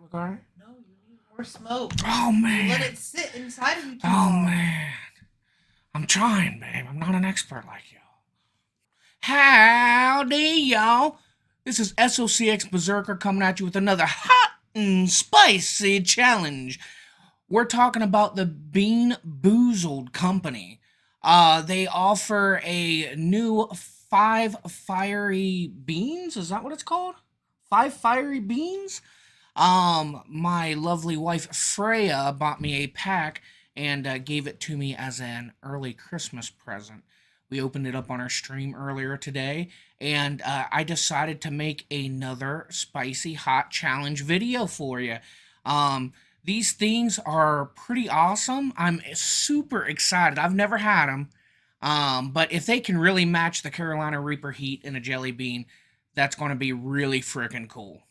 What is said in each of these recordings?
regard? No, you need more smoke. Oh You let man. it sit inside of you too Oh long. man. I'm trying, babe. I'm not an expert like you. Howdy, y'all. This is SOCX Berserker coming at you with another hot and spicy challenge. We're talking about the Bean Boozled company. They offer a new 5 fiery beans. Is that what it's called? 5 fiery beans? My lovely wife Freya bought me a pack and gave it to me as an early Christmas present. We opened it up on our stream earlier today, and I decided to make another spicy hot challenge video for you. These things are pretty awesome. I'm super excited. I've never had them, but if they can really match the Carolina Reaper heat in a jelly bean, that's going to be really freaking cool.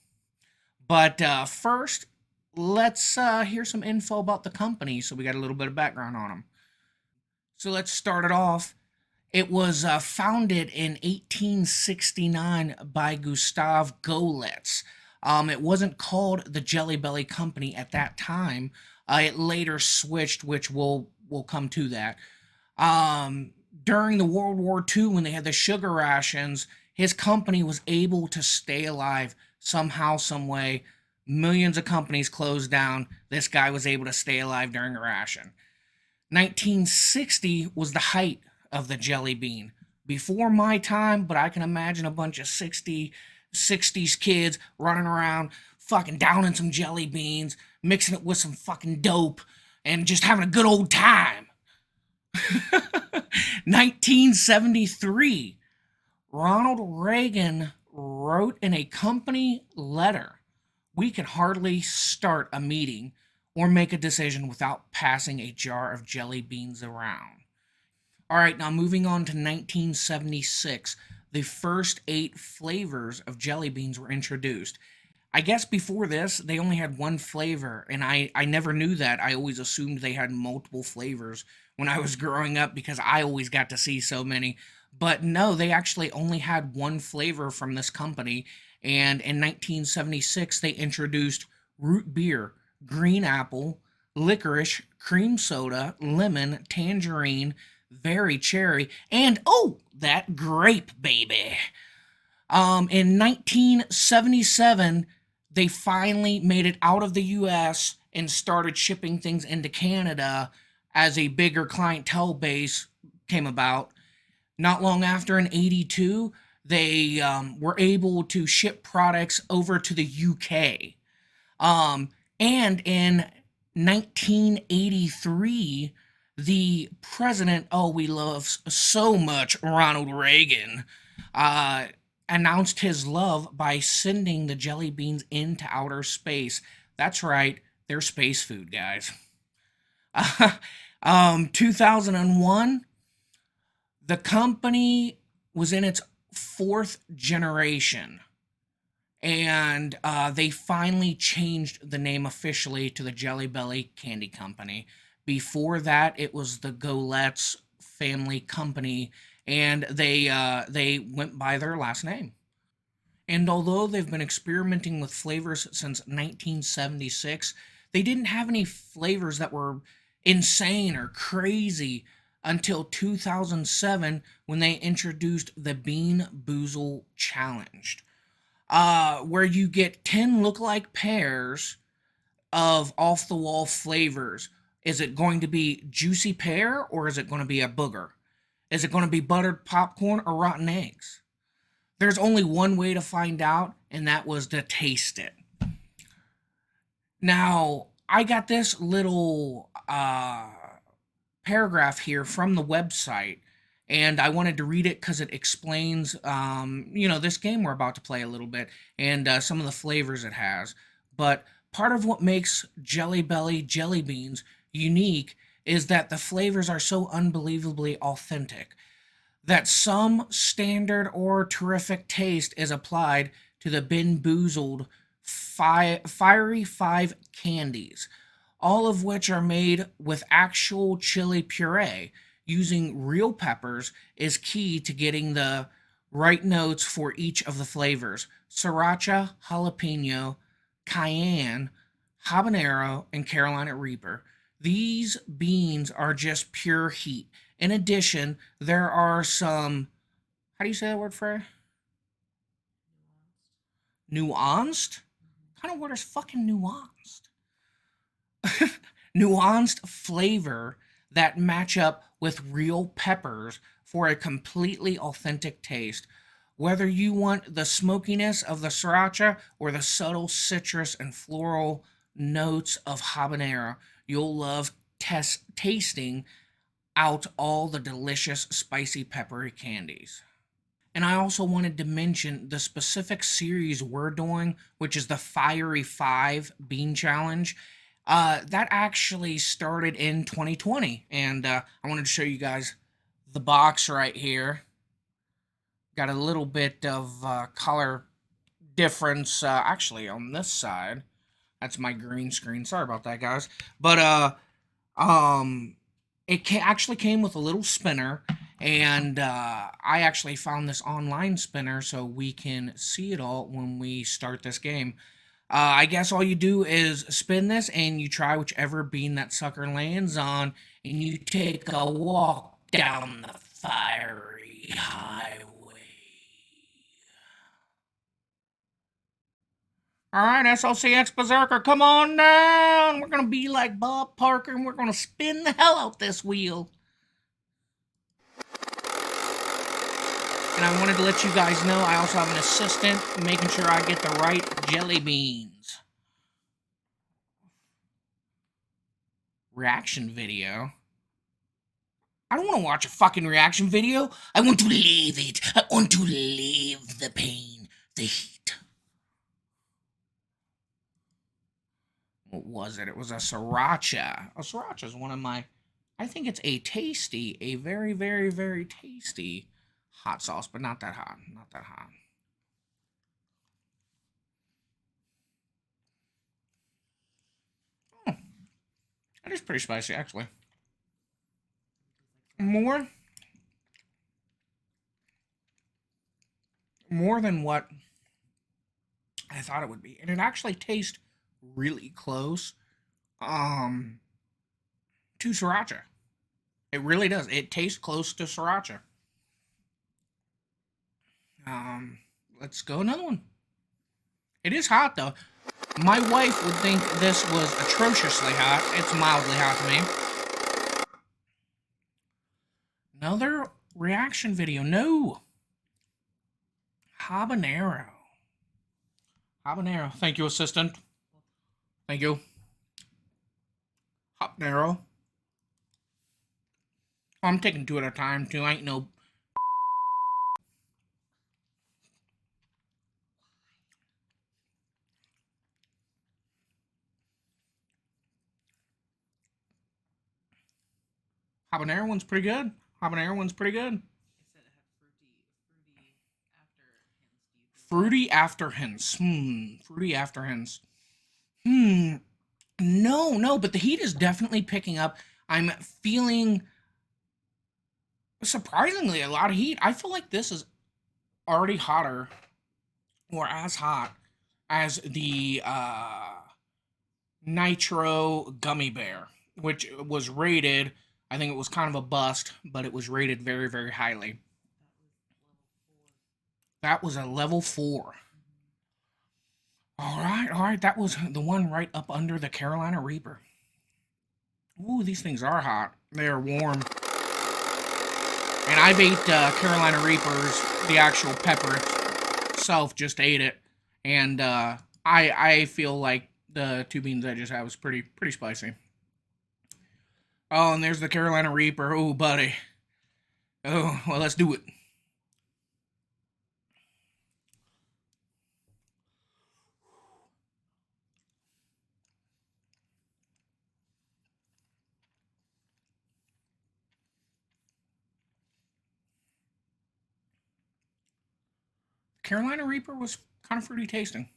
But first, let's hear some info about the company so we got a little bit of background on them. So let's start it off. It was founded in 1869 by Gustav Golitz. It wasn't called the Jelly Belly Company at that time. It later switched, which we'll come to that. During the World War II, when they had the sugar rations, his company was able to stay alive somehow, some way. Millions of companies closed down. This guy was able to stay alive during a ration. 1960 was the height of the jelly bean. Before my time, but I can imagine a bunch of 60s kids running around fucking downing some jelly beans, mixing it with some fucking dope, and just having a good old time. 1973, Ronald Reagan wrote in a company letter, "We can hardly start a meeting or make a decision without passing a jar of jelly beans around." All right, now moving on to 1976, the first 8 flavors of jelly beans were introduced. I guess before this, they only had one flavor, and I never knew that. I always assumed they had multiple flavors when I was growing up because I always got to see so many. But no, they actually only had one flavor from this company, and in 1976, they introduced root beer, green apple, licorice, cream soda, lemon, tangerine, very cherry, and oh, that grape baby. In 1977, they finally made it out of the US and started shipping things into Canada as a bigger clientele base came about. Not long after, in 82, they were able to ship products over to the UK. And in 1983, the president, oh, we love so much, Ronald Reagan, uh, announced his love by sending the jelly beans into outer space. That's right, they're space food, guys. 2001, the company was in its 4th generation, and they finally changed the name officially to the Jelly Belly Candy Company. Before that, it was the Golet's family company, and they went by their last name. And although they've been experimenting with flavors since 1976, they didn't have any flavors that were insane or crazy until 2007 when they introduced the Bean Boozle Challenge, where you get 10 look-alike pairs of off-the-wall flavors. Is it going to be juicy pear or is it going to be a booger? Is it going to be buttered popcorn or rotten eggs? There's only one way to find out, and that was to taste it. Now, I got this little paragraph here from the website, and I wanted to read it because it explains, this game we're about to play a little bit and some of the flavors it has. But part of what makes Jelly Belly jelly beans unique is that the flavors are so unbelievably authentic that some standard or terrific taste is applied to the Bin Boozled Fiery 5 candies, all of which are made with actual chili puree. Using real peppers is key to getting the right notes for each of the flavors: sriracha, jalapeno, cayenne, habanero, and Carolina Reaper. These beans are just pure heat. In addition, there are some, how do you say that word, Frey? Nuanced? What kind of word is fucking nuanced? Nuanced flavor that match up with real peppers for a completely authentic taste. Whether you want the smokiness of the sriracha or the subtle citrus and floral notes of habanero, you'll love tasting out all the delicious spicy peppery candies. And I also wanted to mention the specific series we're doing, which is the Fiery 5 Bean Challenge. That actually started in 2020, and I wanted to show you guys the box right here. Got a little bit of color difference actually on this side. That's my green screen. Sorry about that, guys. But it actually came with a little spinner, and I actually found this online spinner so we can see it all when we start this game. I guess all you do is spin this, and you try whichever bean that sucker lands on, and you take a walk down the fiery highway. Alright, SLCX Berserker, come on down! We're gonna be like Bob Parker, and we're gonna spin the hell out this wheel. And I wanted to let you guys know I also have an assistant making sure I get the right jelly beans. Reaction video? I don't want to watch a fucking reaction video. I want to leave it. I want to leave the pain, the heat. What was it? It was a sriracha. A sriracha is one of my, I think it's a very, very, very tasty hot sauce, but not that hot. Not that hot. Oh, that is pretty spicy, actually. More than what I thought it would be. And it actually tastes really close to sriracha. It really does. It tastes close to sriracha. Let's go another one. It is hot, though. My wife would think this was atrociously hot. It's mildly hot to me. Another reaction video. No. Habanero. Habanero. Thank you, assistant. Thank you. Habanero. I'm taking two at a time, too. I ain't no... Habanero one's pretty good. Habanero one's pretty good. Fruity after hints. Fruity after hints. No, but the heat is definitely picking up. I'm feeling surprisingly a lot of heat. I feel like this is already hotter or as hot as the Nitro Gummy Bear, which was rated, I think it was kind of a bust, but it was rated very, very highly. That was a level 4. Alright, that was the one right up under the Carolina Reaper. Ooh, these things are hot. They are warm. And I've ate Carolina Reapers, the actual pepper itself, just ate it. And I feel like the two beans I just had was pretty spicy. Oh, and there's the Carolina Reaper. Oh, buddy. Oh, well, let's do it. Carolina Reaper was kind of fruity tasting.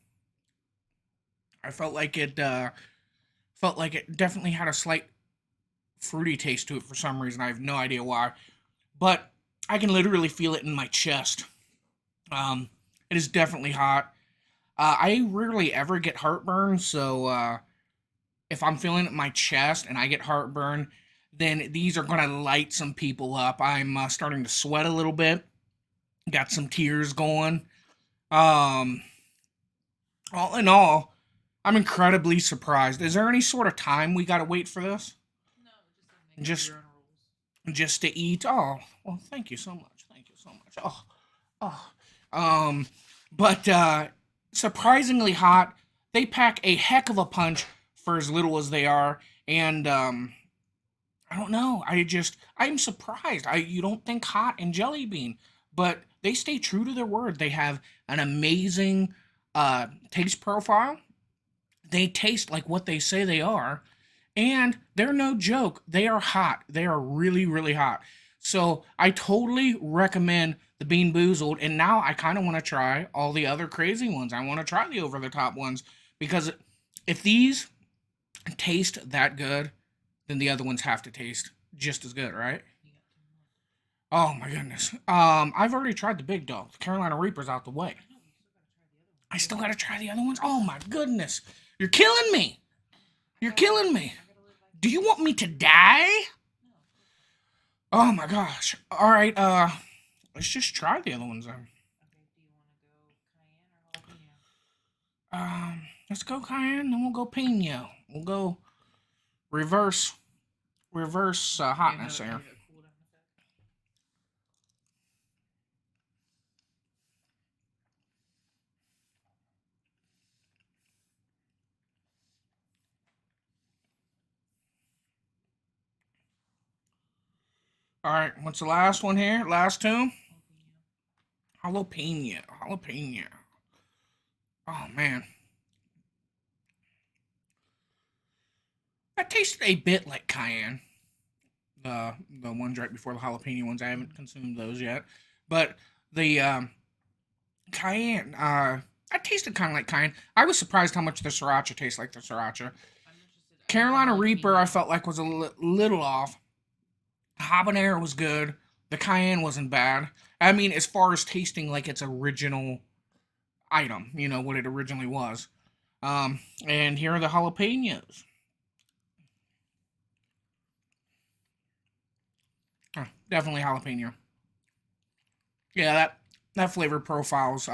I felt like it definitely had a slight fruity taste to it for some reason. I have no idea why, but I can literally feel it in my chest. It is definitely hot. I rarely ever get heartburn, so if I'm feeling it in my chest and I get heartburn, then these are gonna light some people up. I'm starting to sweat a little bit. Got some tears going. Um, all in all, I'm incredibly surprised. Is there any sort of time we gotta wait for this? No, just make Just your own rules. just to eat? Oh, well, thank you so much. Thank you so much. Oh. Um, but surprisingly hot. They pack a heck of a punch for as little as they are, and I don't know. I'm surprised. You don't think hot and jelly bean, but they stay true to their word. They have an amazing taste profile. They taste like what they say they are, and they're no joke. They are hot. They are really, really hot. So I totally recommend the Bean Boozled, and now I kind of want to try all the other crazy ones. I want to try the over the top ones because if these taste that good, then the other ones have to taste just as good, right? You got 2 more. Oh my goodness. I've already tried the big dog. The Carolina Reaper's out the way. I know, you I still still gotta try gotta try the other the other ones. Oh my goodness. You're killing me. You're killing me. Do you want me to die? No. Oh my gosh. All right. Let's just try the other ones then. Okay, do you want to go cayenne or jalapeno? Let's go cayenne, then we'll go pino. We'll go reverse hotness there. All right, what's the last one here? Last two? Jalapeno. Oh man, that tasted a bit like cayenne. The ones right before the jalapeno ones, I haven't consumed those yet, but the cayenne, that tasted kind of like cayenne. I was surprised how much the sriracha tastes like the sriracha. Carolina Reaper, I felt like was a little off. Habanero was good. The cayenne wasn't bad. I mean, as far as tasting like its original item, what it originally was. And here are the jalapenos. Definitely jalapeno. Yeah, that flavor profile's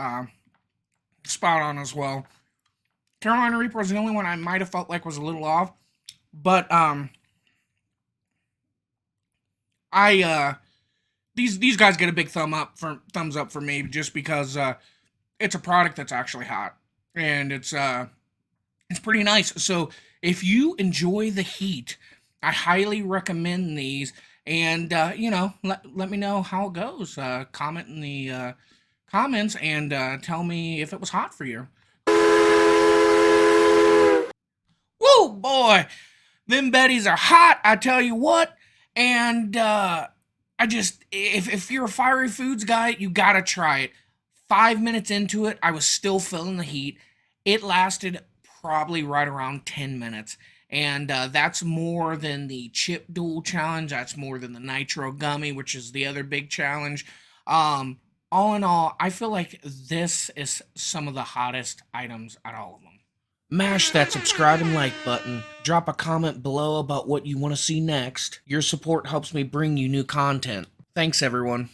spot on as well. Carolina Reaper was the only one I might have felt like was a little off, but I these guys get a big thumbs up for me just because it's a product that's actually hot and it's pretty nice. So if you enjoy the heat, I highly recommend these. And let me know how it goes. Comment in the comments and tell me if it was hot for you. Woo, boy, them Betties are hot. I tell you what. And if you're a fiery foods guy, you gotta try it. 5 minutes into it, I was still feeling the heat. It lasted probably right around 10 minutes. And that's more than the chip duel challenge. That's more than the nitro gummy, which is the other big challenge. All in all, I feel like this is some of the hottest items out of all of them. Mash that subscribe and like button. Drop a comment below about what you want to see next. Your support helps me bring you new content. Thanks, everyone.